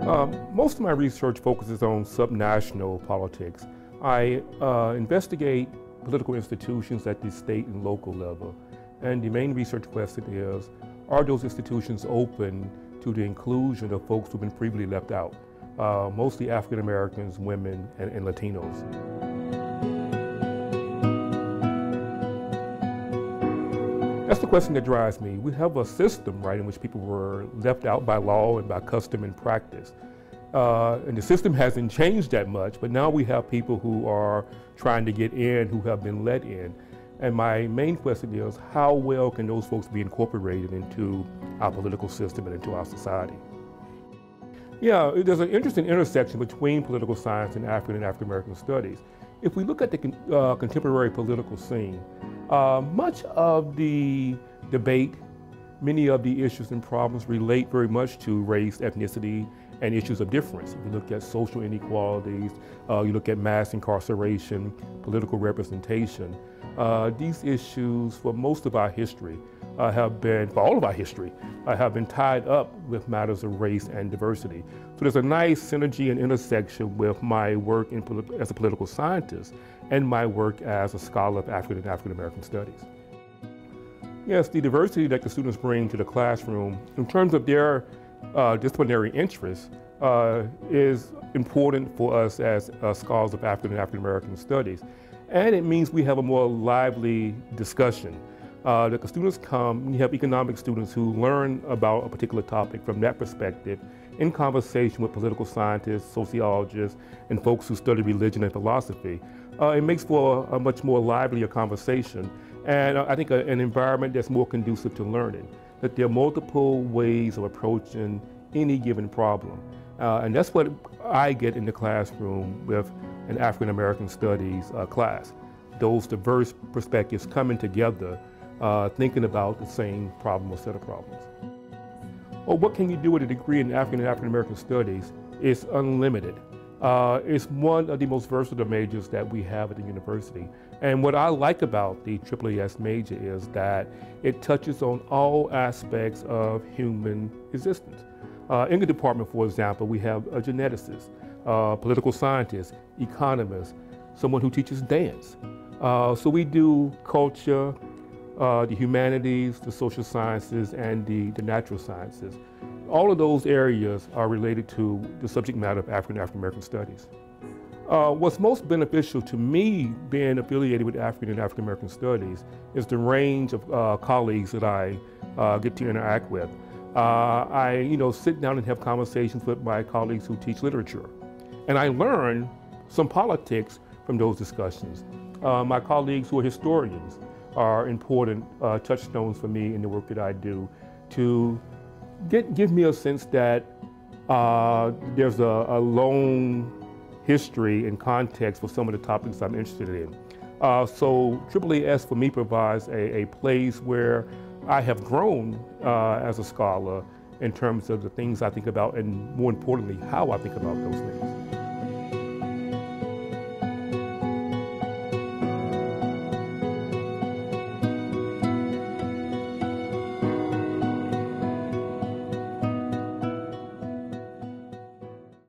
Most of my research focuses on subnational politics. I investigate political institutions at the state and local level. And the main research question is, are those institutions open to the inclusion of folks who've been previously left out? Mostly African Americans, women, and Latinos. That's the question that drives me. We have a system, right, in which people were left out by law and by custom and practice. And the system hasn't changed that much, but now we have people who are trying to get in, who have been let in. And my main question is, how well can those folks be incorporated into our political system and into our society? Yeah, there's an interesting intersection between political science and African American studies. If we look at the contemporary political scene, much of the debate, many of the issues and problems relate very much to race, ethnicity, and issues of difference. If you look at social inequalities, you look at mass incarceration, political representation, these issues for most of our history for all of our history, have been tied up with matters of race and diversity. So there's a nice synergy and intersection with my work as a political scientist and my work as a scholar of African and African American studies. Yes, the diversity that the students bring to the classroom in terms of their disciplinary interests is important for us as scholars of African and African American studies. And it means we have a more lively discussion. That the students come, you have economic students who learn about a particular topic from that perspective in conversation with political scientists, sociologists, and folks who study religion and philosophy. It makes for a much more livelier conversation, and I think an environment that's more conducive to learning, that there are multiple ways of approaching any given problem. And that's what I get in the classroom with an African American studies class. Those diverse perspectives coming together, thinking about the same problem or set of problems. Well, what can you do with a degree in African and African American studies? It's unlimited. It's one of the most versatile majors that we have at the university. And what I like about the AAAS major is that it touches on all aspects of human existence. In the department, for example, we have a geneticist, political scientist, economist, someone who teaches dance. So we do culture, the humanities, the social sciences, and the natural sciences. All of those areas are related to the subject matter of African American studies. What's most beneficial to me being affiliated with African and African American studies is the range of colleagues that I get to interact with. I sit down and have conversations with my colleagues who teach literature. And I learn some politics from those discussions. My colleagues who are historians are important touchstones for me in the work that I do to give me a sense that there's a long history and context for some of the topics I'm interested in. So AAAS for me provides a place where I have grown as a scholar in terms of the things I think about and more importantly, how I think about those things.